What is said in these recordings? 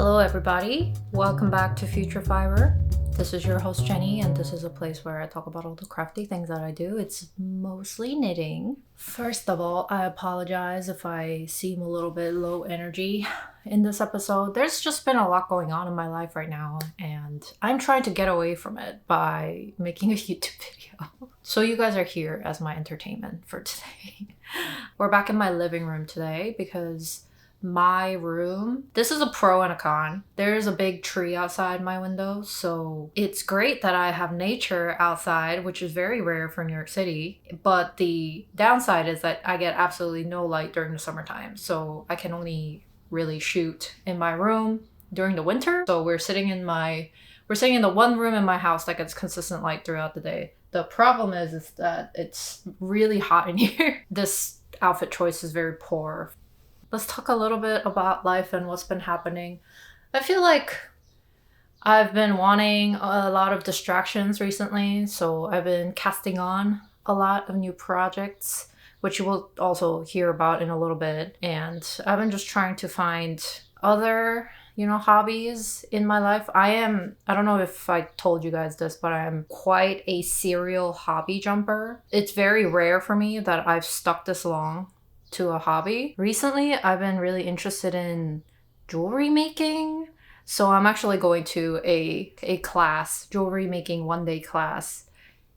Hello everybody, welcome back to Future Fiber. This is your host Jenny, and this is a place where I talk about all the crafty things that I do. It's mostly knitting. First of all, I apologize if I seem a little bit low energy in this episode. There's just been a lot going on in my life right now, and I'm trying to get away from it by making a YouTube video. So you guys are here as my entertainment for today. We're back in my living room today because my room, this is a pro and a con. There's a big tree outside my window, so it's great that I have nature outside, which is very rare for New York City. But the downside is that I get absolutely no light during the summertime, so I can only really shoot in my room during the winter. So we're sitting in the one room in my house that gets consistent light throughout the day. The problem is that it's really hot in here. This outfit choice is very poor. Let's talk a little bit about life and what's been happening. I feel like I've been wanting a lot of distractions recently, so I've been casting on a lot of new projects, which you will also hear about in a little bit. And I've been just trying to find other, hobbies in my life. I don't know if I told you guys this, but I am quite a serial hobby jumper. It's very rare for me that I've stuck this long to a hobby. Recently, I've been really interested in jewelry making. So I'm actually going to a class, jewelry making one-day class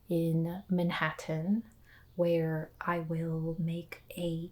in Manhattan, where I will make a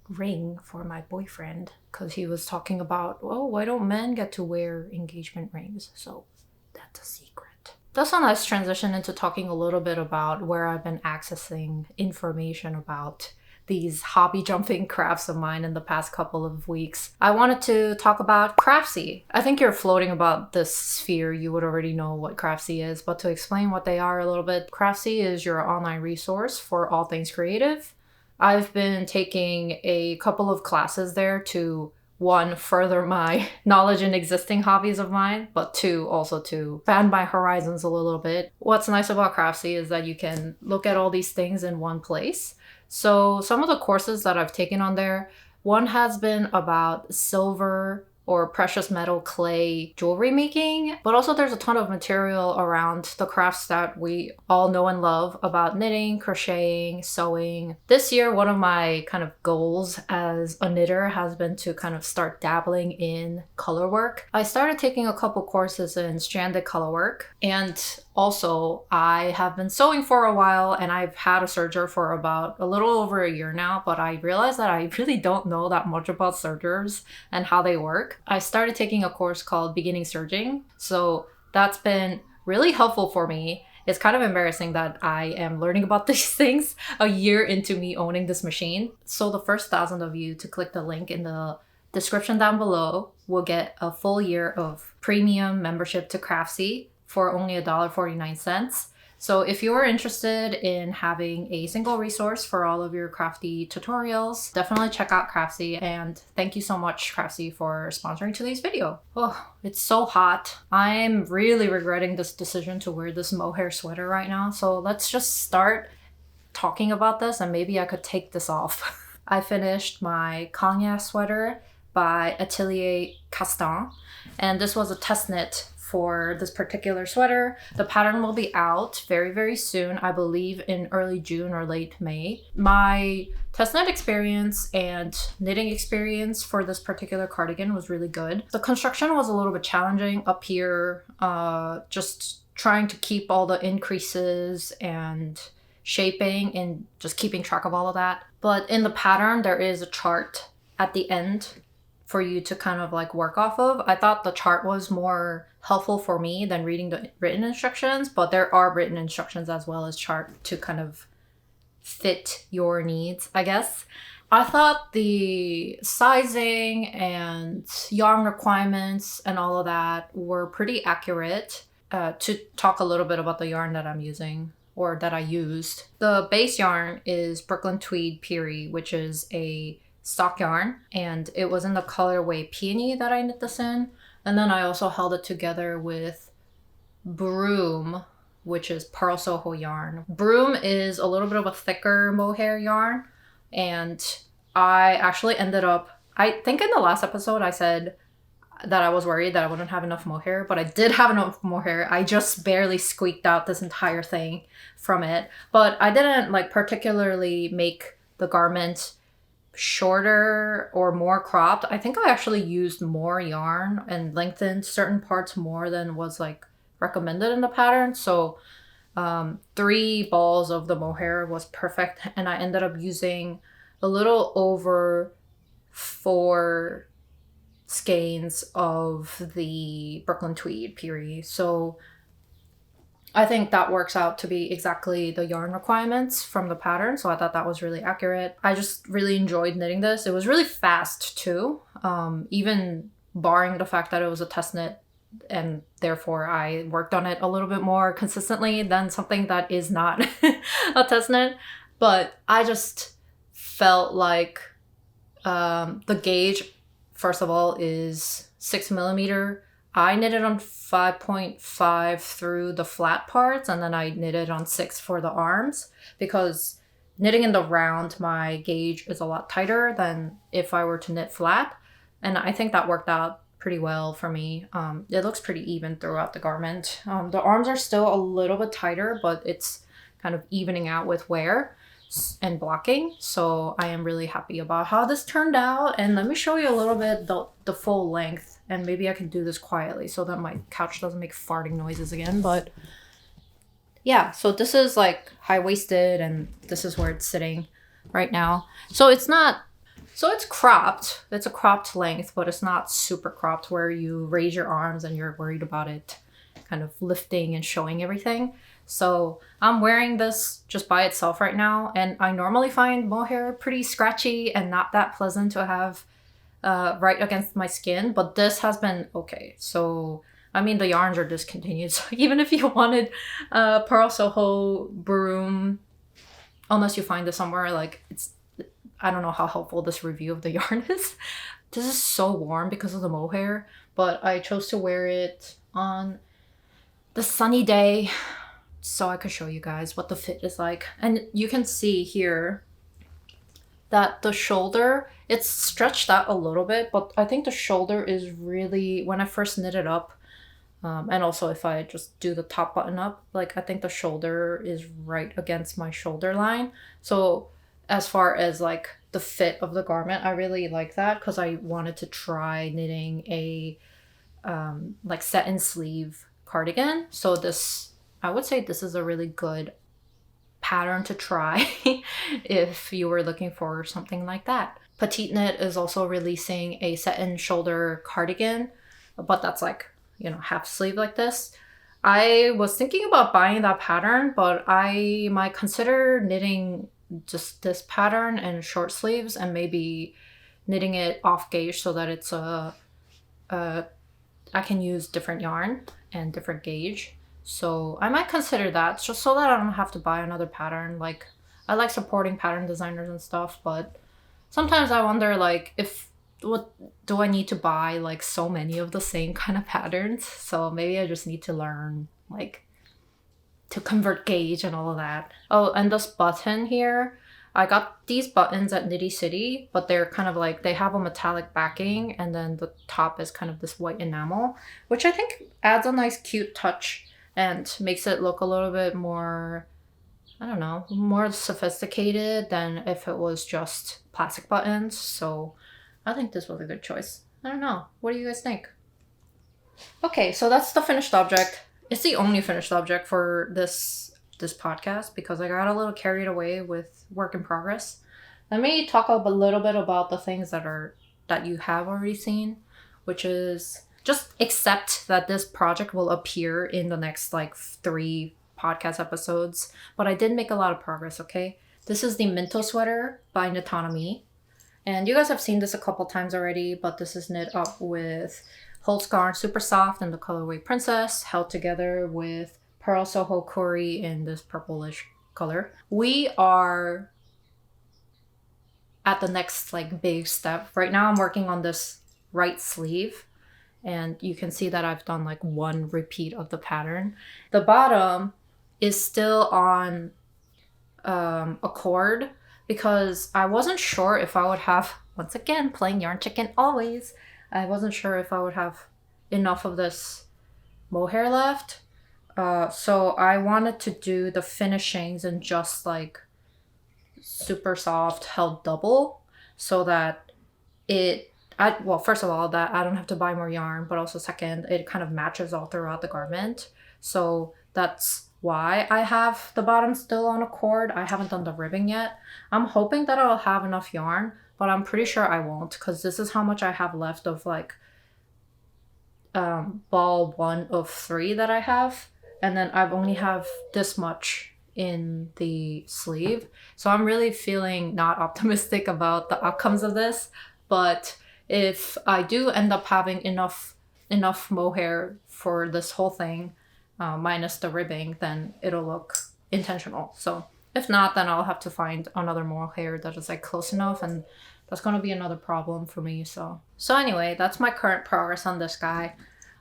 ring for my boyfriend, because he was talking about, why don't men get to wear engagement rings? So that's a secret. That's a nice transition into talking a little bit about where I've been accessing information about these hobby jumping crafts of mine in the past couple of weeks. I wanted to talk about Craftsy. I think you're floating about this sphere, you would already know what Craftsy is, but to explain what they are a little bit, Craftsy is your online resource for all things creative. I've been taking a couple of classes there to, one, further my knowledge in existing hobbies of mine, but two, also to expand my horizons a little bit. What's nice about Craftsy is that you can look at all these things in one place. So some of the courses that I've taken on there, one has been about silver or precious metal clay jewelry making, but also there's a ton of material around the crafts that we all know and love about knitting, crocheting, sewing. This year, one of my kind of goals as a knitter has been to kind of start dabbling in color work. I started taking a couple courses in stranded color work, and also, I have been sewing for a while, and I've had a serger for about a little over a year now, but I realized that I really don't know that much about sergers and how they work. I started taking a course called Beginning Serging, so that's been really helpful for me. It's kind of embarrassing that I am learning about these things a year into me owning this machine. So the first 1,000 of you to click the link in the description down below will get a full year of premium membership to Craftsy for only $1.49. So if you're interested in having a single resource for all of your crafty tutorials, definitely check out Craftsy, and thank you so much, Craftsy, for sponsoring today's video. Oh, it's so hot. I'm really regretting this decision to wear this mohair sweater right now, so let's just start talking about this, and maybe I could take this off. I finished my Cognac sweater by Atelier Castin, and this was a test knit for this particular sweater. The pattern will be out very, very soon, I believe in early June or late May. My test knit experience and knitting experience for this particular cardigan was really good. The construction was a little bit challenging up here, just trying to keep all the increases and shaping and just keeping track of all of that. But in the pattern, there is a chart at the end for you to kind of like work off of. I thought the chart was more helpful for me than reading the written instructions, but there are written instructions as well as chart to kind of fit your needs, I guess. I thought the sizing and yarn requirements and all of that were pretty accurate. To talk a little bit about the yarn that I'm using, or that I used. The base yarn is Brooklyn Tweed Peerie, which is a stock yarn, and it was in the colorway Peony that I knit this in. And then I also held it together with Brume, which is Purl Soho yarn. Brume is a little bit of a thicker mohair yarn, and I actually ended up, I think in the last episode I said that I was worried that I wouldn't have enough mohair, but I did have enough mohair. I just barely squeaked out this entire thing from it. But I didn't like particularly make the garment shorter or more cropped. I think I actually used more yarn and lengthened certain parts more than was like recommended in the pattern. So 3 balls of the mohair was perfect, and I ended up using a little over 4 skeins of the Brooklyn Tweed Peerie. So I think that works out to be exactly the yarn requirements from the pattern. So I thought that was really accurate. I just really enjoyed knitting this. It was really fast too, even barring the fact that it was a test knit, and therefore I worked on it a little bit more consistently than something that is not a test knit. But I just felt like the gauge, first of all, is 6mm. I knitted on 5.5 through the flat parts, and then I knitted on 6 for the arms, because knitting in the round, my gauge is a lot tighter than if I were to knit flat. And I think that worked out pretty well for me. It looks pretty even throughout the garment. The arms are still a little bit tighter, but it's kind of evening out with wear and blocking. So I am really happy about how this turned out. And let me show you a little bit the full length, and maybe I can do this quietly so that my couch doesn't make farting noises again. But yeah, so this is like high-waisted, and this is where it's sitting right now. So it's cropped. It's a cropped length, but it's not super cropped where you raise your arms and you're worried about it kind of lifting and showing everything. So I'm wearing this just by itself right now, and I normally find mohair pretty scratchy and not that pleasant to have right against my skin, but this has been okay. So I mean, the yarns are discontinued, so even if you wanted Purl, Soho, Brume, unless you find this somewhere, like, I don't know how helpful this review of the yarn is. This is so warm because of the mohair, but I chose to wear it on the sunny day so I could show you guys what the fit is like. And you can see here that the shoulder, it's stretched out a little bit, but I think the shoulder is really, when I first knit it up, and also if I just do the top button up, like, I think the shoulder is right against my shoulder line. So as far as like the fit of the garment, I really like that, because I wanted to try knitting a like satin sleeve cardigan. So this, I would say this is a really good pattern to try if you were looking for something like that. Petite Knit is also releasing a satin shoulder cardigan, but that's like, you know, half sleeve like this. I was thinking about buying that pattern, but I might consider knitting just this pattern and short sleeves, and maybe knitting it off gauge so that it's I can use different yarn and different gauge. So I might consider that, just so that I don't have to buy another pattern. Like, I like supporting pattern designers and stuff, but sometimes I wonder, like, what do I need to buy, like, so many of the same kind of patterns? So maybe I just need to learn, like, to convert gauge and all of that. Oh, and this button here, I got these buttons at Knitty City, but they're kind of like, they have a metallic backing, and then the top is kind of this white enamel, which I think adds a nice cute touch and makes it look a little bit more, I don't know, more sophisticated than if it was just plastic buttons. So I think this was a good choice. I don't know. What do you guys think? Okay, so that's the finished object. It's the only finished object for this podcast, because I got a little carried away with work in progress. Let me talk a little bit about the things that you have already seen, which is just accept that this project will appear in the next like 3 podcast episodes, but I did make a lot of progress, okay? This is the Minto sweater by Knitonomy, and you guys have seen this a couple times already, but this is knit up with Holst Garn Supersoft in the colorway Princess, held together with Purl Soho Coorie in this purplish color. We are at the next like big step. Right now I'm working on this right sleeve, and you can see that I've done like 1 repeat of the pattern. The bottom is still on a cord, because I wasn't sure if I would have, once again, playing yarn chicken always, I wasn't sure if I would have enough of this mohair left. So I wanted to do the finishings in just like Supersoft held double so that well, first of all, that I don't have to buy more yarn, but also second, it kind of matches all throughout the garment. So that's why I have the bottom still on a cord. I haven't done the ribbing yet. I'm hoping that I'll have enough yarn, but I'm pretty sure I won't, because this is how much I have left of like ball 1 of 3 that I have. And then I've only have this much in the sleeve. So I'm really feeling not optimistic about the outcomes of this, but if I do end up having enough mohair for this whole thing, minus the ribbing, then it'll look intentional. So if not, then I'll have to find another mohair that is like close enough, and that's going to be another problem for me. So anyway, that's my current progress on this guy.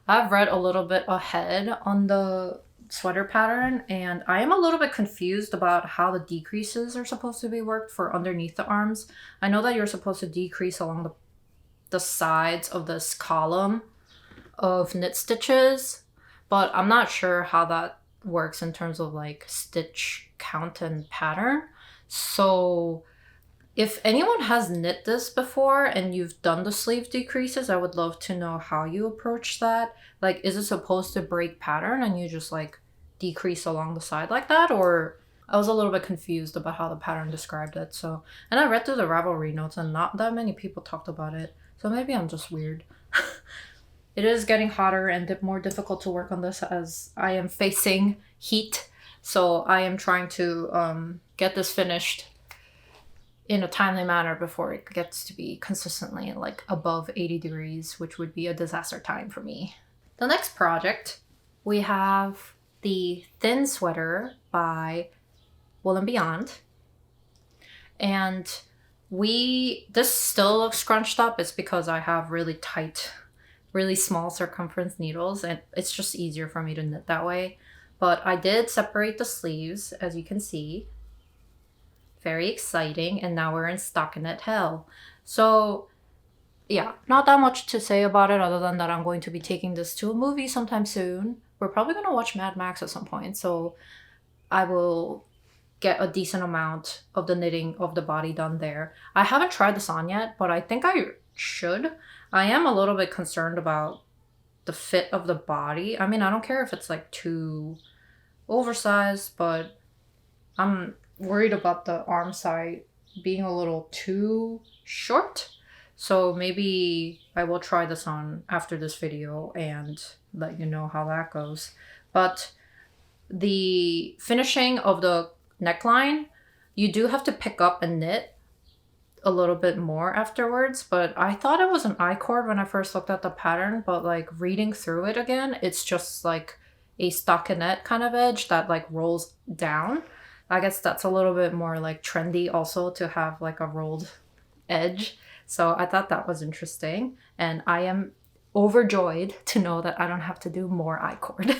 I've read a little bit ahead on the sweater pattern, and I am a little bit confused about how the decreases are supposed to be worked for underneath the arms. I know that you're supposed to decrease along the sides of this column of knit stitches, but I'm not sure how that works in terms of like stitch count and pattern. So if anyone has knit this before and you've done the sleeve decreases, I would love to know how you approach that. Like, is it supposed to break pattern and you just like decrease along the side like that? Or I was a little bit confused about how the pattern described it. So, and I read through the Ravelry notes and not that many people talked about it. So maybe I'm just weird. It is getting hotter and more difficult to work on this as I am facing heat. So I am trying to get this finished in a timely manner before it gets to be consistently like above 80 degrees, which would be a disaster time for me. The next project, we have the Ttthin sweater by Wool and Beyond. And this still looks scrunched up. It's because I have really tight, really small circumference needles, and it's just easier for me to knit that way. But I did separate the sleeves, as you can see. Very exciting, and now we're in stockinette hell. So yeah, not that much to say about it other than that I'm going to be taking this to a movie sometime soon. We're probably going to watch Mad Max at some point, so I will get a decent amount of the knitting of the body done there. I haven't tried this on yet, but I think I should. I am a little bit concerned about the fit of the body. I mean, I don't care if it's like too oversized, but I'm worried about the arm side being a little too short. So maybe I will try this on after this video and let you know how that goes. But the finishing of the neckline, you do have to pick up and knit a little bit more afterwards, but I thought it was an I-cord when I first looked at the pattern, but like reading through it again, it's just like a stockinette kind of edge that like rolls down. I guess that's a little bit more like trendy also to have like a rolled edge. So I thought that was interesting, and I am overjoyed to know that I don't have to do more I-cord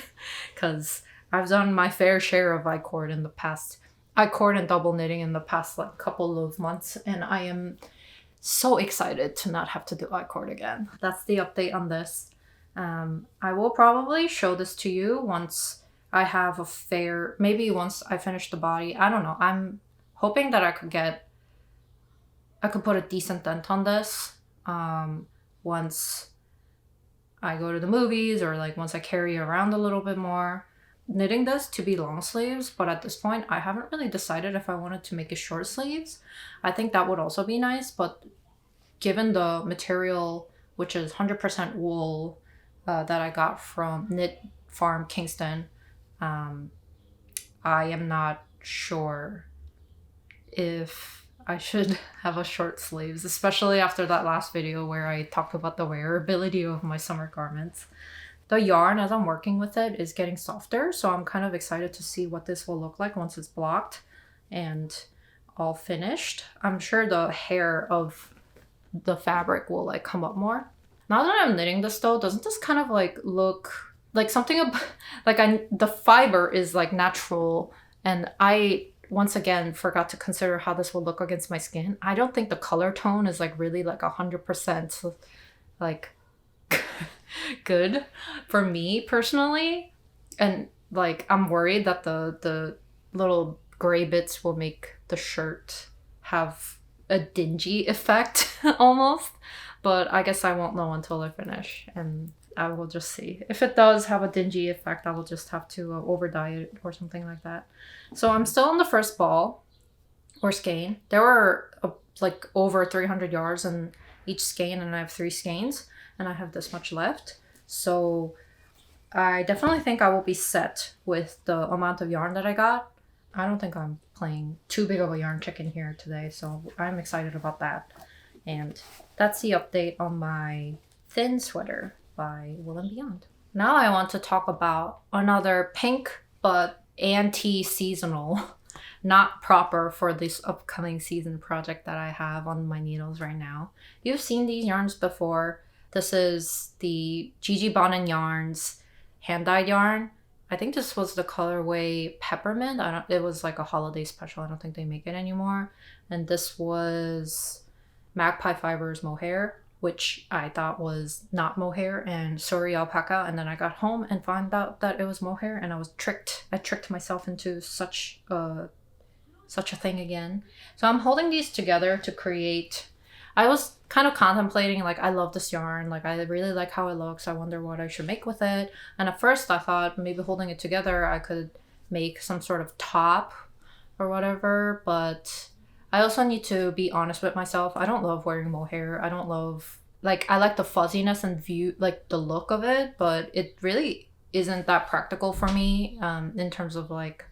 because I've done my fair share of I-cord in the past. I-cord and double knitting in the past like couple of months, and I am so excited to not have to do I-cord again. That's the update on this. I will probably show this to you once I have a fair, maybe once I finish the body. I don't know. I'm hoping that I could put a decent dent on this once I go to the movies, or like once I carry around a little bit more. Knitting this to be long sleeves, but at this point I haven't really decided if I wanted to make it short sleeves. I think that would also be nice, but given the material, which is 100% wool that I got from Knit Farm Kingston, I am not sure if I should have a short sleeves, especially after that last video where I talked about the wearability of my summer garments. The yarn, as I'm working with it, is getting softer, so I'm kind of excited to see what this will look like once it's blocked and all finished. I'm sure the hair of the fabric will like come up more. Now that I'm knitting this though, doesn't this kind of like look like something the fiber is like natural, and I once again forgot to consider how this will look against my skin. I don't think the color tone is like really like 100% like good for me personally. And like I'm worried that the little gray bits will make the shirt have a dingy effect almost. But I guess I won't know until I finish, and I will just see. If it does have a dingy effect, I will just have to over dye it or something like that. So I'm still on the first ball or skein. There were like over 300 yards in each skein, and I have 3 skeins, and I have this much left. So I definitely think I will be set with the amount of yarn that I got. I don't think I'm playing too big of a yarn chicken here today, so I'm excited about that. And that's the update on my thin sweater by Wool and Beyond. Now I want to talk about another pink but anti-seasonal, not proper for this upcoming season project that I have on my needles right now. You've seen these yarns before. This is the Gigi Bonin yarns hand-dyed yarn. I think this was the colorway Peppermint. It was like a holiday special. I don't think they make it anymore. And this was Magpie Fibers mohair, which I thought was not mohair, and Suri alpaca. And then I got home and found out that it was mohair, and I was tricked. I tricked myself into such a thing again. So I'm holding these together to create. I was kind of contemplating, like, I love this yarn, like I really like how it looks. I wonder what I should make with it. And at first I thought maybe holding it together I could make some sort of top or whatever, but I also need to be honest with myself. I don't love wearing mohair. I don't love, like, I like the fuzziness and view, like the look of it, but it really isn't that practical for me in terms of like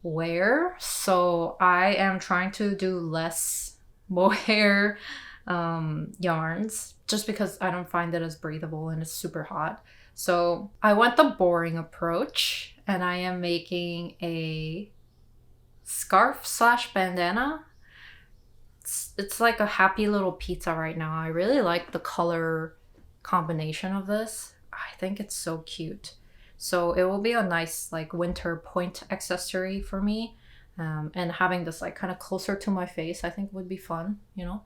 wear. So I am trying to do less mohair yarns just because I don't find it as breathable and it's super hot. So I went the boring approach, and I am making a scarf slash bandana. It's like a happy little pizza right now. I really like the color combination of this. I think it's so cute. So it will be a nice like winter point accessory for me. And having this like kind of closer to my face, I think would be fun, you know?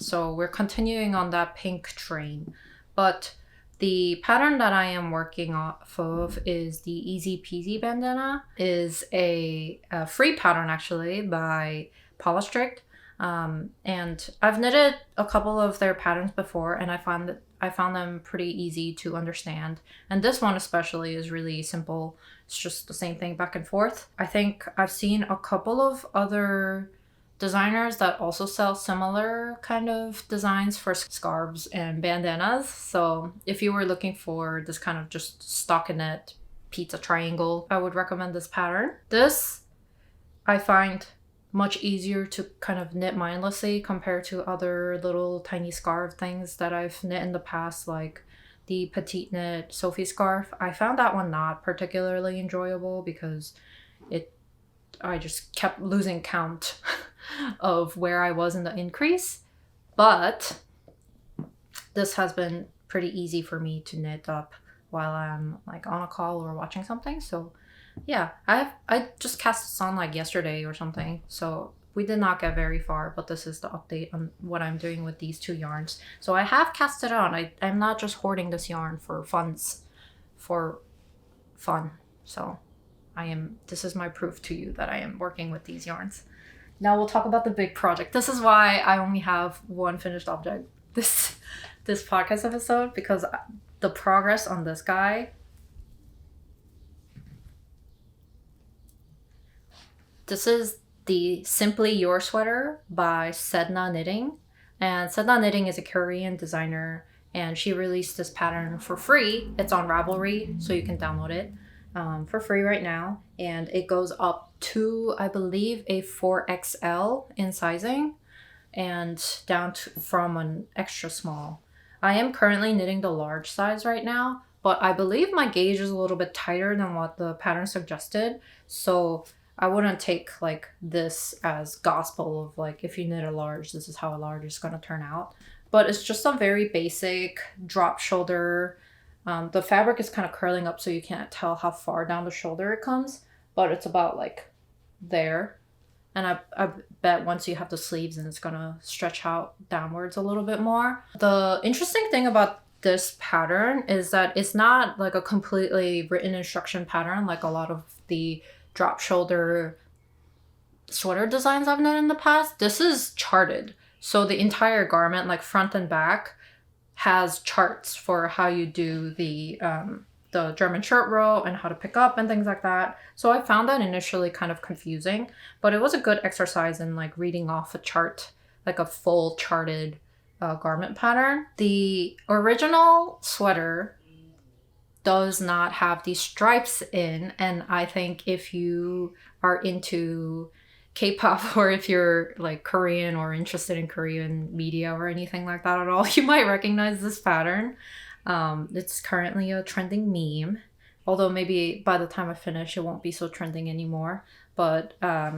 So we're continuing on that pink train. But the pattern that I am working off of is the Easy Peasy bandana. Is a free pattern actually by Paulastrickt. And I've knitted a couple of their patterns before, and I found them pretty easy to understand. And this one especially is really simple. It's just the same thing back and forth. I think I've seen a couple of other designers that also sell similar kind of designs for scarves and bandanas. So if you were looking for this kind of just stockinette pizza triangle, I would recommend this pattern. This I find much easier to kind of knit mindlessly compared to other little tiny scarf things that I've knit in the past, like the Petite Knit Sophie scarf. I found that one not particularly enjoyable because I just kept losing count of where I was in the increase. But this has been pretty easy for me to knit up while I'm like on a call or watching something. So yeah, I just cast this on like yesterday or something, so we did not get very far, but this is the update on what I'm doing with these 2 yarns. So I have cast it on. I'm not just hoarding this yarn for fun. So this is my proof to you that I am working with these yarns. Now we'll talk about the big project. This is why I only have one finished object this podcast episode, because the progress on this guy. This is the Simply Your Sweater by Sedna Knitting. And Sedna Knitting is a Korean designer, and she released this pattern for free. It's on Ravelry, so you can download it for free right now. And it goes up to, I believe, a 4XL in sizing, and down from an extra small. I am currently knitting the large size right now, but I believe my gauge is a little bit tighter than what the pattern suggested. So I wouldn't take like this as gospel of like, if you knit a large, this is how a large is going to turn out. But it's just a very basic drop shoulder. The fabric is kind of curling up, so you can't tell how far down the shoulder it comes, but it's about like there. And I bet once you have the sleeves, and it's going to stretch out downwards a little bit more. The interesting thing about this pattern is that it's not like a completely written instruction pattern like a lot of the drop shoulder sweater designs I've done in the past. This is charted. So the entire garment, like front and back, has charts for how you do the German shirt row and how to pick up and things like that. So I found that initially kind of confusing, but it was a good exercise in like reading off a chart, like a full charted garment pattern. The original sweater does not have these stripes in, and I think if you are into K-pop or if you're like Korean or interested in Korean media or anything like that at all, you might recognize this pattern. It's currently a trending meme, although maybe by the time I finish it won't be so trending anymore. But I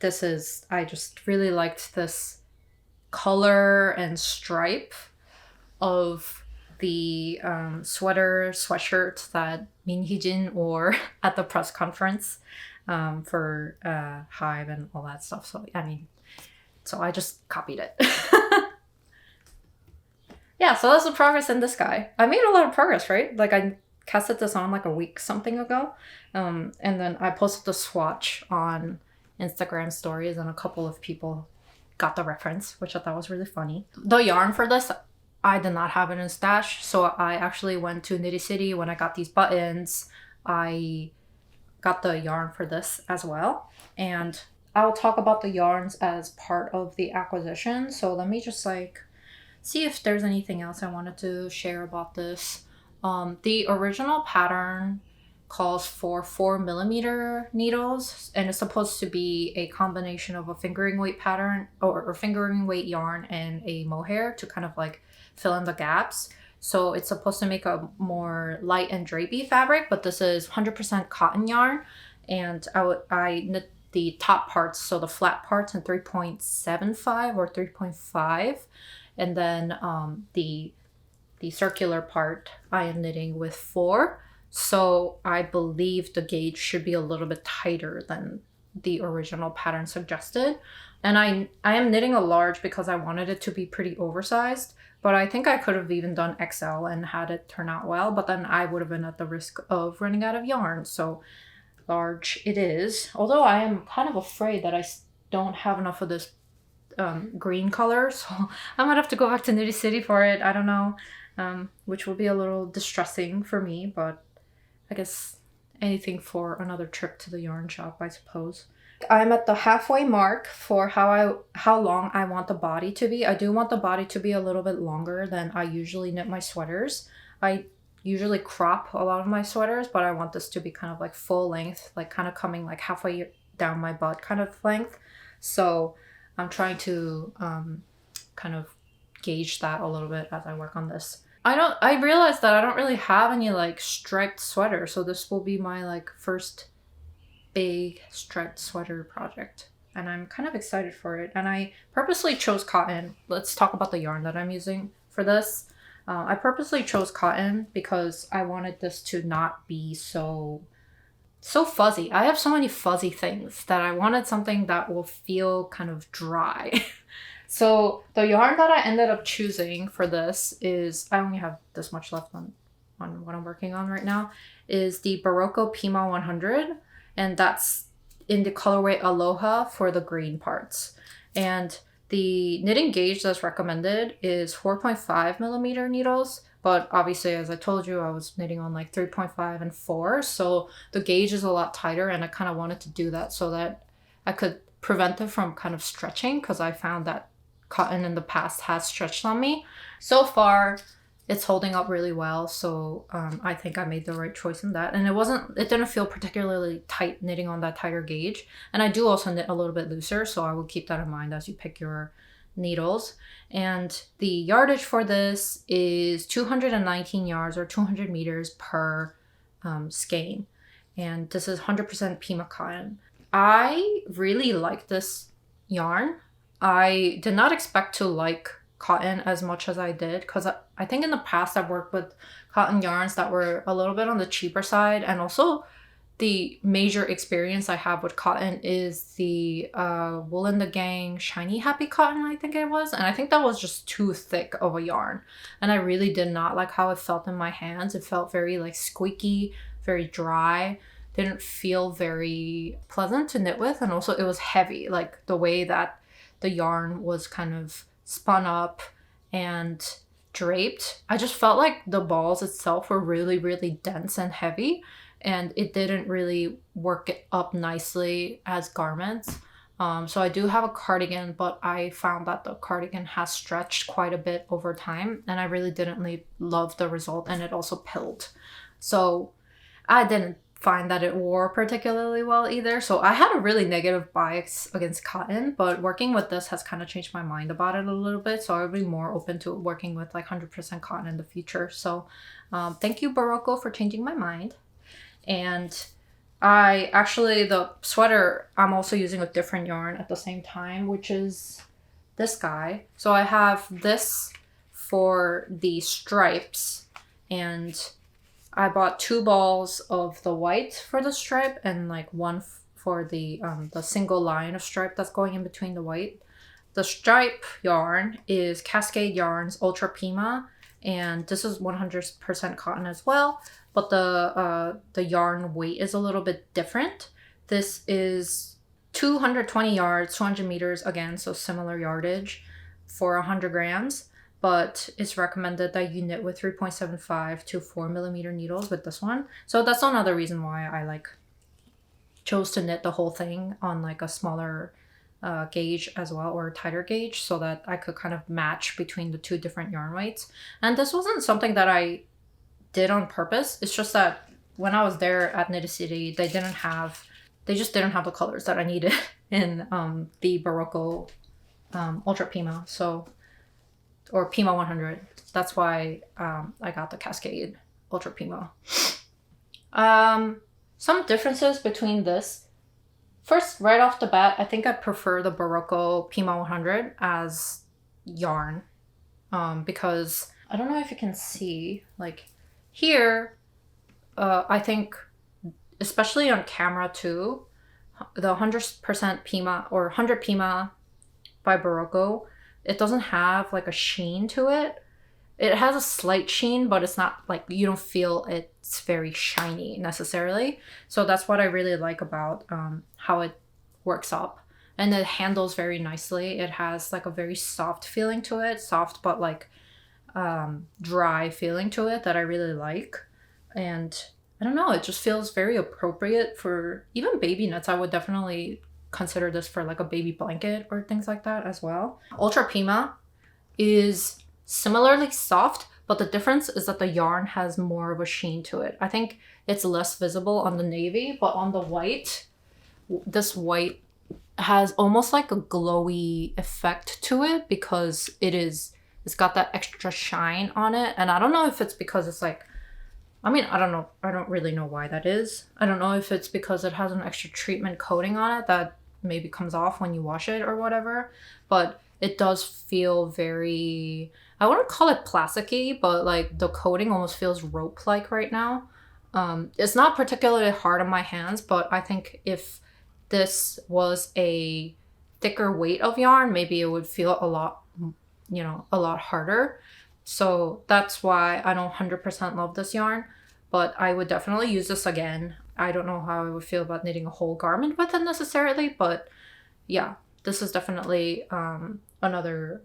just really liked this color and stripe of the sweatshirt that Min Hee-jin wore at the press conference for Hive and all that stuff. So so I just copied it. Yeah, so that's the progress in this guy. I made a lot of progress, right? Like I casted this on like a week something ago, and then I posted the swatch on Instagram stories, and a couple of people got the reference, which I thought was really funny. The yarn for this, I did not have it in stash, so I actually went to Knitty City when I got these buttons. I got the yarn for this as well, and I'll talk about the yarns as part of the acquisition. So let me just like see if there's anything else I wanted to share about this. The original pattern calls for 4mm needles, and it's supposed to be a combination of a fingering weight pattern or fingering weight yarn and a mohair to kind of like fill in the gaps. So it's supposed to make a more light and drapey fabric, but this is 100% cotton yarn, and I knit the top parts, so the flat parts, in 3.75 or 3.5, and then the circular part I am knitting with 4. So I believe the gauge should be a little bit tighter than the original pattern suggested. And I am knitting a large because I wanted it to be pretty oversized, but I think I could have even done XL and had it turn out well, but then I would have been at the risk of running out of yarn. So large it is, although I am kind of afraid that I don't have enough of this green color, so I might have to go back to Knitty City for it. I don't know, which will be a little distressing for me, but I guess anything for another trip to the yarn shop, I suppose. I'm at the halfway mark for how long I want the body to be. I do want the body to be a little bit longer than I usually knit my sweaters. I usually crop a lot of my sweaters, but I want this to be kind of like full length, like kind of coming like halfway down my butt kind of length. So I'm trying to kind of gauge that a little bit as I work on this. I realized that I don't really have any like striped sweater, so this will be my like first big striped sweater project, and I'm kind of excited for it. And I purposely chose cotton. Let's talk about the yarn that I'm using for this. I purposely chose cotton because I wanted this to not be so fuzzy. I have so many fuzzy things that I wanted something that will feel kind of dry. So the yarn that I ended up choosing for this is, I only have this much left on what I'm working on right now, is the Berroco Pima 100. And that's in the colorway Aloha for the green parts. And the knitting gauge that's recommended is 4.5mm needles. But obviously, as I told you, I was knitting on like 3.5 and 4. So the gauge is a lot tighter, and I kind of wanted to do that so that I could prevent it from kind of stretching, because I found that cotton in the past has stretched on me. So far, it's holding up really well. So I think I made the right choice in that. And it didn't feel particularly tight knitting on that tighter gauge. And I do also knit a little bit looser, so I will keep that in mind as you pick your needles. And the yardage for this is 219 yards or 200 meters per skein. And this is 100% Pima cotton. I really like this yarn. I did not expect to like cotton as much as I did, because I think in the past I've worked with cotton yarns that were a little bit on the cheaper side, and also the major experience I have with cotton is the Wool and the Gang Shiny Happy Cotton, I think it was. And I think that was just too thick of a yarn. And I really did not like how it felt in my hands. It felt very like squeaky, very dry. Didn't feel very pleasant to knit with. And also it was heavy, like the way that the yarn was kind of spun up and draped. I just felt like the balls itself were really, really dense and heavy. And it didn't really work it up nicely as garments. So I do have a cardigan, but I found that the cardigan has stretched quite a bit over time, and I really didn't love the result, and it also pilled. So I didn't find that it wore particularly well either. So I had a really negative bias against cotton, but working with this has kind of changed my mind about it a little bit. So I would be more open to working with like 100% cotton in the future. So thank you, Berroco, for changing my mind. And I actually, the sweater I'm also using a different yarn at the same time, which is this guy. So I have this for the stripes, and I bought 2 balls of the white for the stripe and like one for the single line of stripe that's going in between the white. The stripe yarn is Cascade Yarns Ultra Pima, and this is 100% cotton as well. But the yarn weight is a little bit different. This is 220 yards, 200 meters again, so similar yardage for 100 grams. But it's recommended that you knit with 3.75 to 4 millimeter needles with this one. So that's another reason why I like chose to knit the whole thing on like a smaller gauge as well, or a tighter gauge, so that I could kind of match between the 2 different yarn weights. And this wasn't something that I did on purpose. It's just that when I was there at Knit City, they just didn't have the colors that I needed in the Berroco Ultra Pima, so, or Pima 100. That's why I got the Cascade Ultra Pima. Some differences between this. First, right off the bat, I think I prefer the Berroco Pima 100 as yarn, because I don't know if you can see, like here, I think, especially on camera too, the 100% Pima or 100 Pima by Berroco, it doesn't have like a sheen to it. It has a slight sheen, but it's not like, you don't feel it's very shiny necessarily. So that's what I really like about how it works up. And it handles very nicely. It has like a very soft feeling to it. Soft, but like dry feeling to it that I really like. And I don't know, it just feels very appropriate for even baby knits. I would definitely consider this for like a baby blanket or things like that as well. Ultra Pima is similarly soft, but the difference is that the yarn has more of a sheen to it. I think it's less visible on the navy, but on the white, this white has almost like a glowy effect to it because it's got that extra shine on it. And I don't know if it's because it's like, I mean, I don't know. I don't really know why that is. I don't know if it's because it has an extra treatment coating on it that maybe comes off when you wash it or whatever, but it does feel very, I wouldn't call it plasticky, but like the coating almost feels rope-like right now. It's not particularly hard on my hands, but I think if this was a thicker weight of yarn, maybe it would feel a lot, a lot harder. So that's why I don't 100% love this yarn, but I would definitely use this again. I don't know how I would feel about knitting a whole garment with it necessarily, but yeah, this is definitely another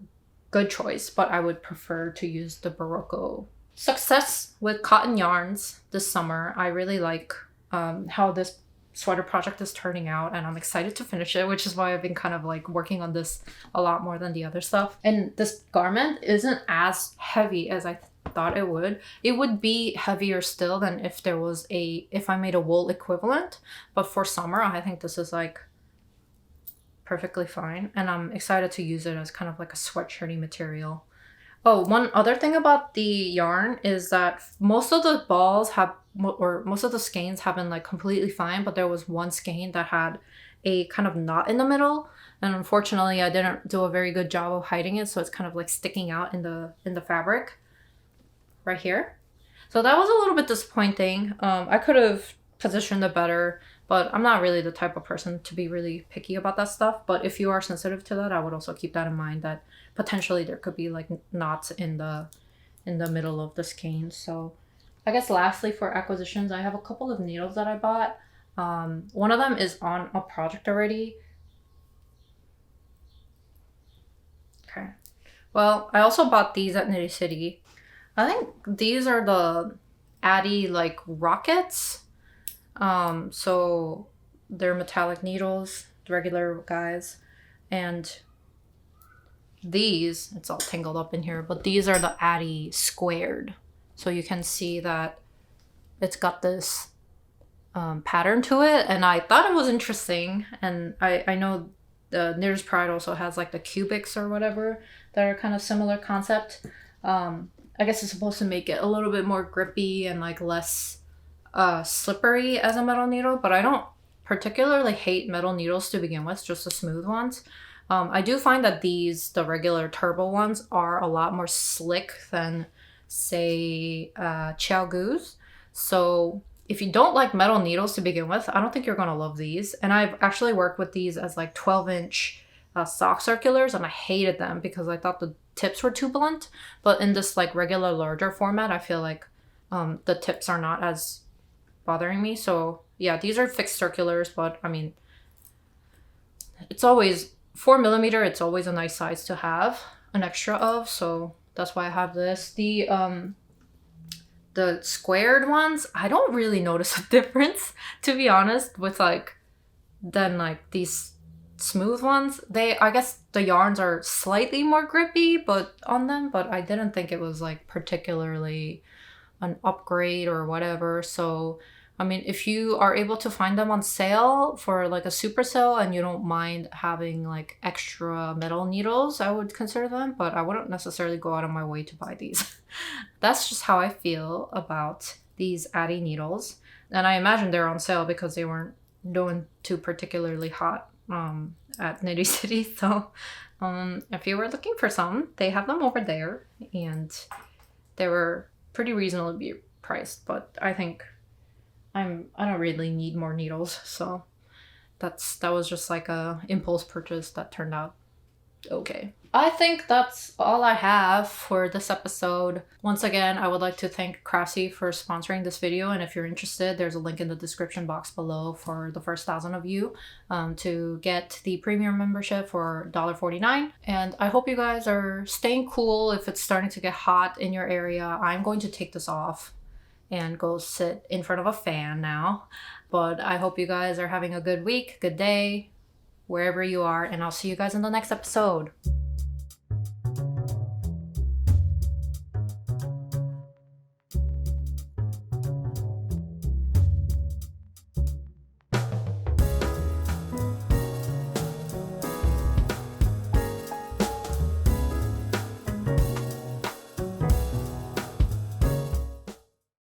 good choice, but I would prefer to use the Berroco. Success with cotton yarns this summer. I really like how this sweater project is turning out, and I'm excited to finish it, which is why I've been kind of like working on this a lot more than the other stuff. And this garment isn't as heavy as I thought it would. It would be heavier still than if I made a wool equivalent, but for summer I think this is like perfectly fine, and I'm excited to use it as kind of like a sweatshirty material. Oh, one other thing about the yarn is that most of the balls most of the skeins have been like completely fine, but there was one skein that had a kind of knot in the middle, and unfortunately I didn't do a very good job of hiding it, so it's kind of like sticking out in the fabric right here. So that was a little bit disappointing. I could have position, the better. But I'm not really the type of person to be really picky about that stuff. But if you are sensitive to that, I would also keep that in mind, that potentially there could be like knots in the middle of the skein. So I guess lastly for acquisitions, I have a couple of needles that I bought. One of them is on a project already. Okay. Well, I also bought these at Knitty City. I think these are the Addy like rockets. So they're metallic needles, regular guys. And these, it's all tangled up in here, but these are the Addy squared. So you can see that it's got this pattern to it, and I thought it was interesting. And I know the Knitter's Pride also has like the cubics or whatever that are kind of similar concept. I guess it's supposed to make it a little bit more grippy and like less slippery as a metal needle, but I don't particularly hate metal needles to begin with, just the smooth ones. I do find that the regular turbo ones are a lot more slick than, say, Chiao Gu's. So if you don't like metal needles to begin with, I don't think you're going to love these. And I've actually worked with these as like 12-inch sock circulars, and I hated them because I thought the tips were too blunt. But in this like regular larger format, I feel like the tips are not as bothering me. So yeah, these are fixed circulars, but I mean, it's always 4mm. It's always a nice size to have an extra of, so that's why I have this. The squared ones, I don't really notice a difference, to be honest, with like than like these smooth ones. I guess the yarns are slightly more grippy but on them, but I didn't think it was like particularly an upgrade or whatever. So I mean, if you are able to find them on sale for like a super sale and you don't mind having like extra metal needles, I would consider them, but I wouldn't necessarily go out of my way to buy these. That's just how I feel about these Addy needles. And I imagine they're on sale because they weren't doing too particularly hot at Knitty City. So if you were looking for some, they have them over there, and they were pretty reasonably priced, but I think I don't really need more needles, so that was just like a impulse purchase that turned out okay. I think that's all I have for this episode. Once again, I would like to thank Craftsy for sponsoring this video, and if you're interested, there's a link in the description box below for the first 1,000 of you to get the premium membership for $1.49. And I hope you guys are staying cool if it's starting to get hot in your area. I'm going to take this off and go sit in front of a fan now. But I hope you guys are having a good week, good day, wherever you are, and I'll see you guys in the next episode.